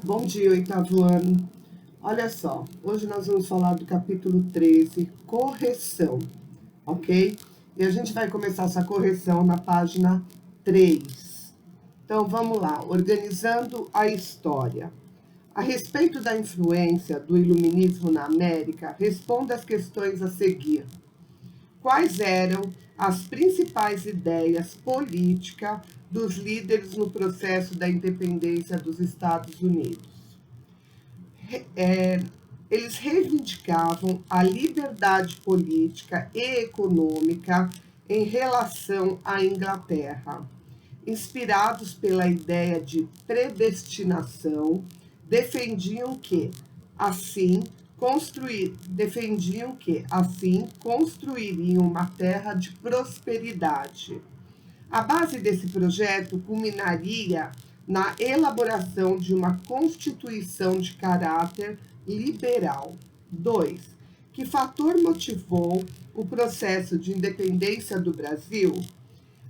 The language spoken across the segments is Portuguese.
Bom dia, oitavo ano. Olha só, hoje nós vamos falar do capítulo 13, correção, ok? E a gente vai começar essa correção na página 3. Então, vamos lá, organizando a história. A respeito da influência do iluminismo na América, responda as questões a seguir. Quais eram as principais ideias políticas dos líderes no processo da independência dos Estados Unidos? Eles reivindicavam a liberdade política e econômica em relação à Inglaterra. Inspirados pela ideia de predestinação, defendiam que assim construiriam uma terra de prosperidade. A base desse projeto culminaria na elaboração de uma constituição de caráter liberal. 2. Que fator motivou o processo de independência do Brasil?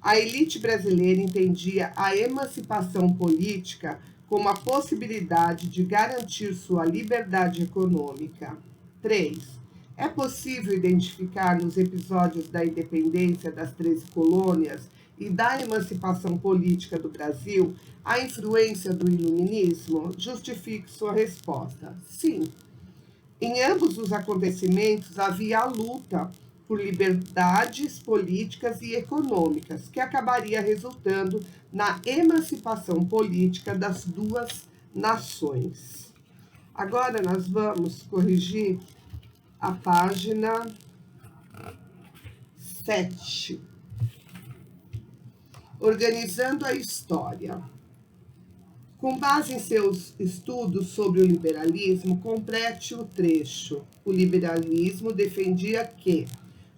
A elite brasileira entendia a emancipação política como a possibilidade de garantir sua liberdade econômica. 3. É possível identificar nos episódios da independência das 13 colônias e da emancipação política do Brasil a influência do iluminismo? Justifique sua resposta. Sim. Em ambos os acontecimentos havia a luta por liberdades políticas e econômicas, que acabaria resultando na emancipação política das duas nações. Agora nós vamos corrigir a página 7. Organizando a história. Com base em seus estudos sobre o liberalismo, complete o trecho. O liberalismo defendia que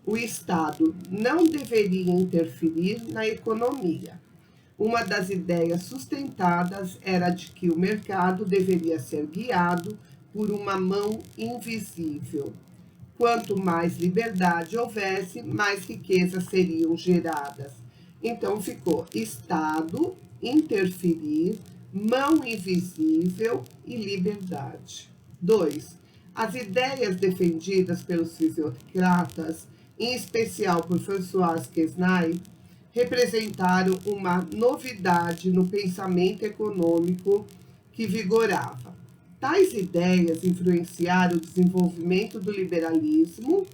o Estado não deveria interferir na economia. Uma das ideias sustentadas era de que o mercado deveria ser guiado por uma mão invisível. Quanto mais liberdade houvesse, mais riquezas seriam geradas. Então ficou Estado, interferir, mão invisível e liberdade. 2. As ideias defendidas pelos fisiocratas, em especial por François Quesnay, representaram uma novidade no pensamento econômico que vigorava. Tais ideias influenciaram o desenvolvimento do liberalismo.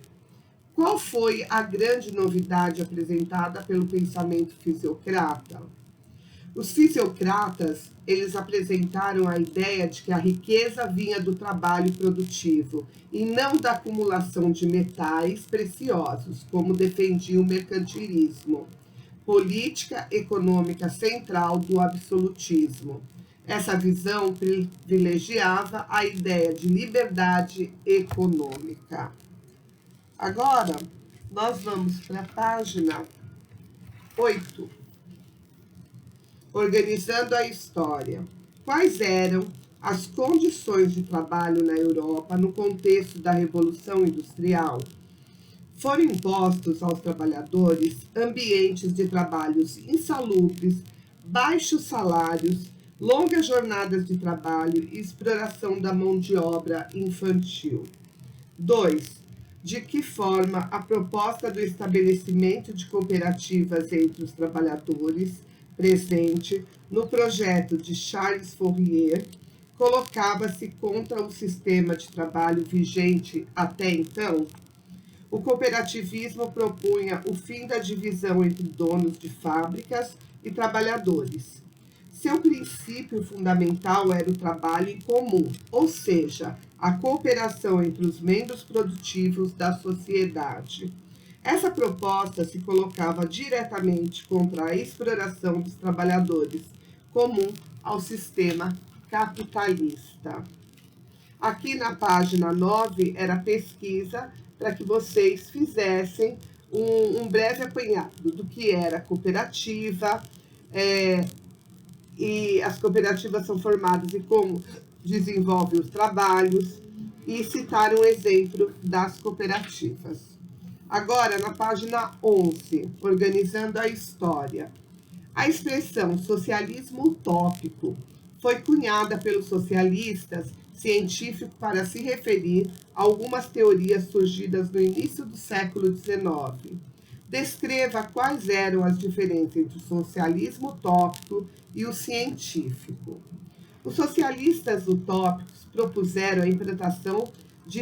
Qual foi a grande novidade apresentada pelo pensamento fisiocrata? Os fisiocratas, eles apresentaram a ideia de que a riqueza vinha do trabalho produtivo e não da acumulação de metais preciosos, como defendia o mercantilismo, política econômica central do absolutismo. Essa visão privilegiava a ideia de liberdade econômica. Agora, nós vamos para a página 8. Organizando a história. Quais eram as condições de trabalho na Europa no contexto da Revolução Industrial? Foram impostos aos trabalhadores ambientes de trabalhos insalubres, baixos salários, longas jornadas de trabalho e exploração da mão de obra infantil. 2. De que forma a proposta do estabelecimento de cooperativas entre os trabalhadores, presente no projeto de Charles Fourier, colocava-se contra o sistema de trabalho vigente até então? O cooperativismo propunha o fim da divisão entre donos de fábricas e trabalhadores. Seu princípio fundamental era o trabalho em comum, ou seja, a cooperação entre os membros produtivos da sociedade. Essa proposta se colocava diretamente contra a exploração dos trabalhadores, comum ao sistema capitalista. Aqui na página 9 era pesquisa para que vocês fizessem um breve apanhado do que era cooperativa, e as cooperativas são formadas e como desenvolvem os trabalhos, e citar um exemplo das cooperativas. Agora, na página 11, organizando a história. A expressão socialismo utópico foi cunhada pelos socialistas científicos para se referir a algumas teorias surgidas no início do século XIX. Descreva quais eram as diferenças entre o socialismo utópico e o científico. Os socialistas utópicos propuseram a implantação de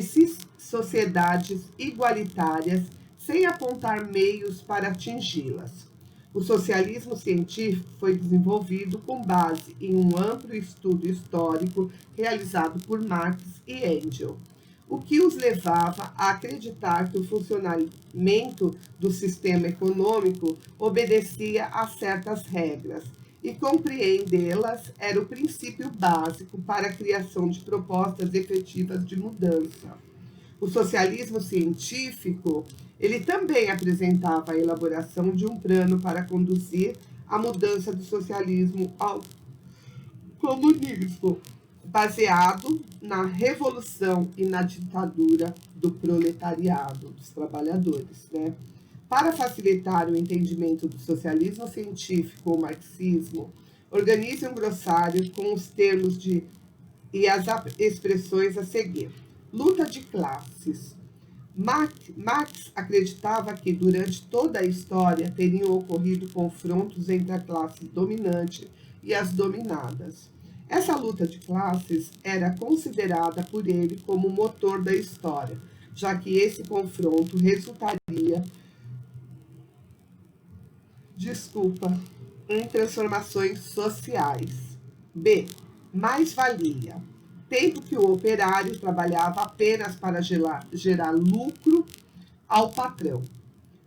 sociedades igualitárias sem apontar meios para atingi-las. O socialismo científico foi desenvolvido com base em um amplo estudo histórico realizado por Marx e Engels, o que os levava a acreditar que o funcionamento do sistema econômico obedecia a certas regras, e compreendê-las era o princípio básico para a criação de propostas efetivas de mudança. O socialismo científico, ele também apresentava a elaboração de um plano para conduzir a mudança do socialismo ao comunismo, baseado na revolução e na ditadura do proletariado, dos trabalhadores, né? Para facilitar o entendimento do socialismo científico ou marxismo, organize um glossário com os termos e as expressões a seguir. Luta de classes. Marx acreditava que durante toda a história teriam ocorrido confrontos entre a classe dominante e as dominadas. Essa luta de classes era considerada por ele como o motor da história, já que esse confronto resultaria em transformações sociais. B. Mais-valia. Tempo que o operário trabalhava apenas para gerar lucro ao patrão.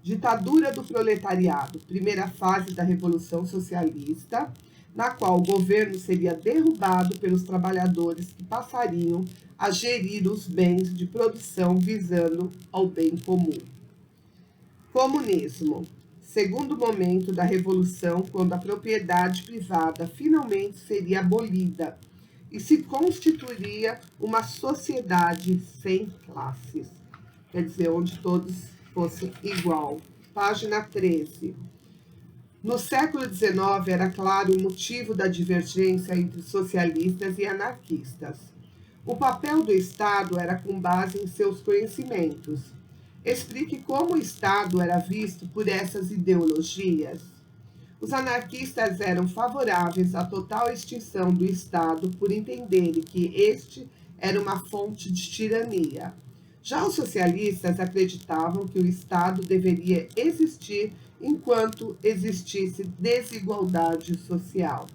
Ditadura do proletariado, primeira fase da Revolução Socialista, na qual o governo seria derrubado pelos trabalhadores que passariam a gerir os bens de produção visando ao bem comum. Comunismo. Segundo momento da Revolução, quando a propriedade privada finalmente seria abolida e se constituiria uma sociedade sem classes, quer dizer, onde todos fossem igual. Página 13. No século XIX, era claro o motivo da divergência entre socialistas e anarquistas. O papel do Estado era com base em seus conhecimentos. Explique como o Estado era visto por essas ideologias. Os anarquistas eram favoráveis à total extinção do Estado por entenderem que este era uma fonte de tirania. Já os socialistas acreditavam que o Estado deveria existir enquanto existisse desigualdade social,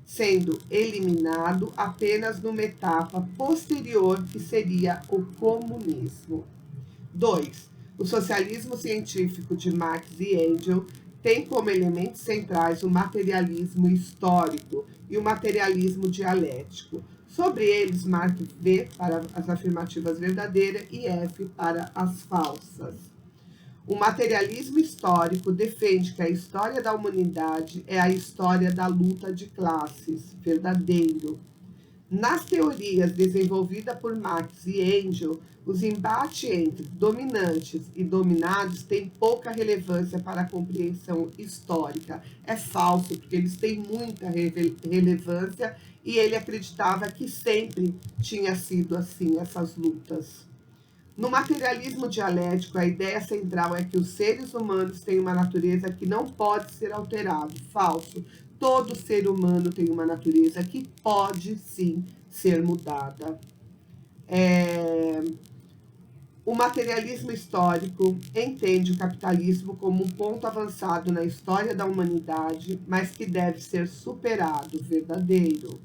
sendo eliminado apenas numa etapa posterior, que seria o comunismo. 2. O socialismo científico de Marx e Engels tem como elementos centrais o materialismo histórico e o materialismo dialético. Sobre eles, Marx V para as afirmativas verdadeiras e F para as falsas. O materialismo histórico defende que a história da humanidade é a história da luta de classes, verdadeiro. Nas teorias desenvolvidas por Marx e Engels, os embates entre dominantes e dominados têm pouca relevância para a compreensão histórica. É falso, porque eles têm muita relevância e ele acreditava que sempre tinha sido assim, essas lutas. No materialismo dialético, a ideia central é que os seres humanos têm uma natureza que não pode ser alterada. Falso. Todo ser humano tem uma natureza que pode, sim, ser mudada. O materialismo histórico entende o capitalismo como um ponto avançado na história da humanidade, mas que deve ser superado, verdadeiro.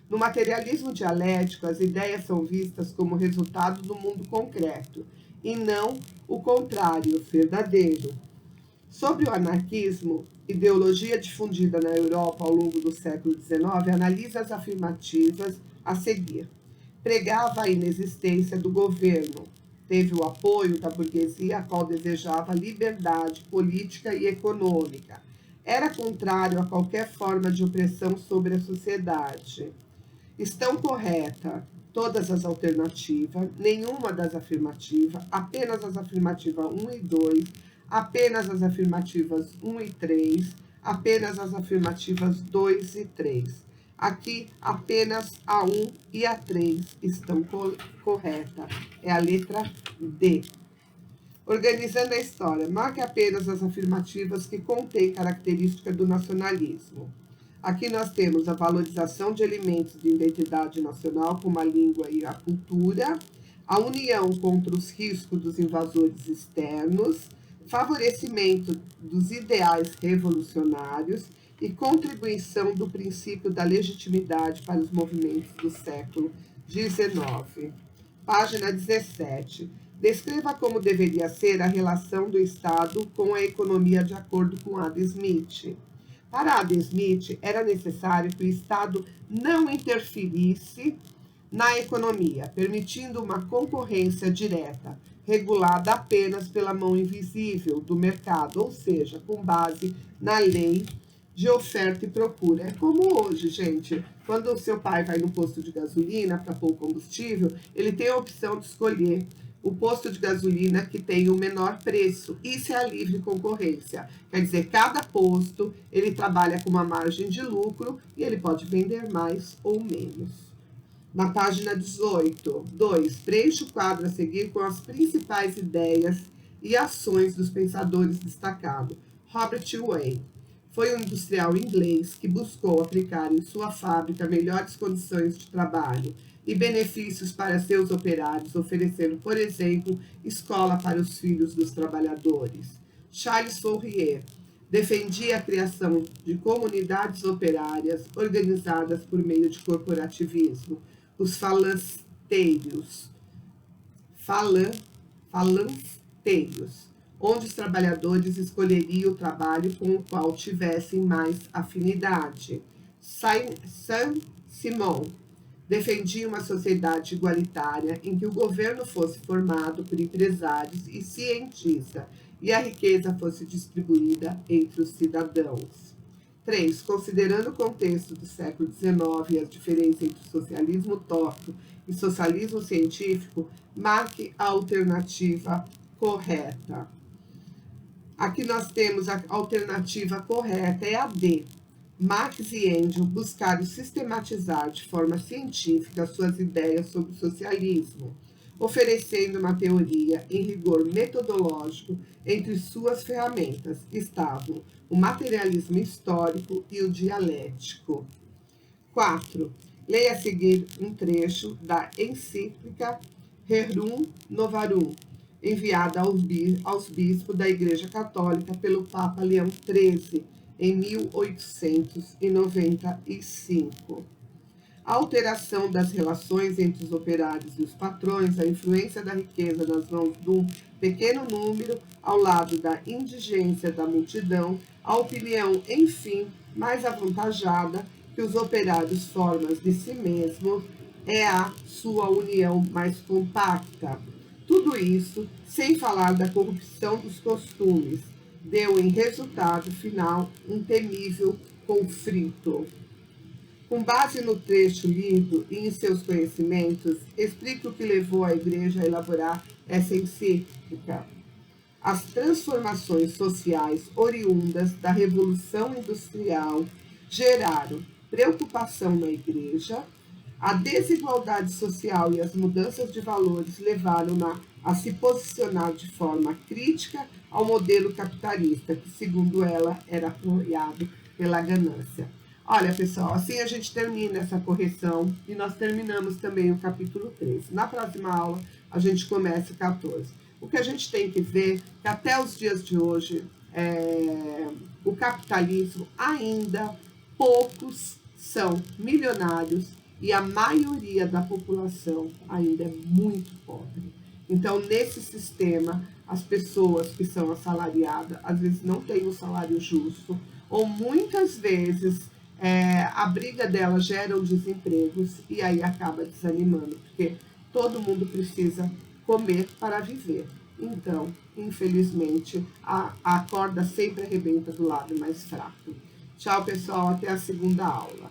No materialismo dialético, as ideias são vistas como resultado do mundo concreto, e não o contrário, verdadeiro. Sobre o anarquismo, ideologia difundida na Europa ao longo do século XIX, analisa as afirmativas a seguir. Pregava a inexistência do governo, teve o apoio da burguesia, a qual desejava liberdade política e econômica. Era contrário a qualquer forma de opressão sobre a sociedade. Estão corretas todas as alternativas, nenhuma das afirmativas, apenas as afirmativas 1 e 2, apenas as afirmativas 1 e 3, apenas as afirmativas 2 e 3. Aqui apenas a 1 e a 3 estão corretas. É a letra D. Organizando a história, marque apenas as afirmativas que contêm característica do nacionalismo. Aqui nós temos a valorização de elementos de identidade nacional, como a língua e a cultura, a união contra os riscos dos invasores externos, favorecimento dos ideais revolucionários e contribuição do princípio da legitimidade para os movimentos do século XIX. Página 17. Descreva como deveria ser a relação do Estado com a economia de acordo com Adam Smith. Para Adam Smith, era necessário que o Estado não interferisse na economia, permitindo uma concorrência direta, regulada apenas pela mão invisível do mercado, ou seja, com base na lei de oferta e procura. É como hoje, gente, quando o seu pai vai no posto de gasolina para pôr combustível, ele tem a opção de escolher o posto de gasolina que tem o menor preço. Isso é a livre concorrência. Quer dizer, cada posto, ele trabalha com uma margem de lucro e ele pode vender mais ou menos. Na página 18, 2. Preencha o quadro a seguir com as principais ideias e ações dos pensadores destacados. Robert Wayne foi um industrial inglês que buscou aplicar em sua fábrica melhores condições de trabalho e benefícios para seus operários, oferecendo, por exemplo, escola para os filhos dos trabalhadores. Charles Fourier defendia a criação de comunidades operárias organizadas por meio de corporativismo, os falanceiros, onde os trabalhadores escolheriam o trabalho com o qual tivessem mais afinidade. Saint-Simon defendia uma sociedade igualitária em que o governo fosse formado por empresários e cientistas e a riqueza fosse distribuída entre os cidadãos. 3. Considerando o contexto do século XIX e as diferenças entre o socialismo utópico e socialismo científico, marque a alternativa correta. Aqui nós temos a alternativa correta, é a D. Marx e Engels buscaram sistematizar de forma científica suas ideias sobre o socialismo, oferecendo uma teoria em rigor metodológico. Entre suas ferramentas estavam o materialismo histórico e o dialético. 4. Leia a seguir um trecho da encíclica Rerum Novarum, enviada aos bispos da Igreja Católica pelo Papa Leão XIII, em 1895. A alteração das relações entre os operários e os patrões, a influência da riqueza nas mãos de um pequeno número, ao lado da indigência da multidão, a opinião, enfim, mais avantajada que os operários formam de si mesmos, é a sua união mais compacta. Tudo isso, sem falar da corrupção dos costumes, deu em resultado final um temível conflito. Com base no trecho lido e em seus conhecimentos, explique o que levou a Igreja a elaborar essa encíclica. As transformações sociais oriundas da Revolução Industrial geraram preocupação na Igreja. A desigualdade social e as mudanças de valores levaram-na a se posicionar de forma crítica ao modelo capitalista, que, segundo ela, era apoiado pela ganância. Olha, pessoal, assim a gente termina essa correção e nós terminamos também o capítulo 13. Na próxima aula, a gente começa o 14. O que a gente tem que ver é que até os dias de hoje, o capitalismo ainda poucos são milionários e a maioria da população ainda é muito pobre. Então, nesse sistema, as pessoas que são assalariadas, às vezes não têm um salário justo, ou muitas vezes a briga delas gera desempregos e aí acaba desanimando, porque todo mundo precisa comer para viver. Então, infelizmente, a corda sempre arrebenta do lado mais fraco. Tchau, pessoal, até a segunda aula.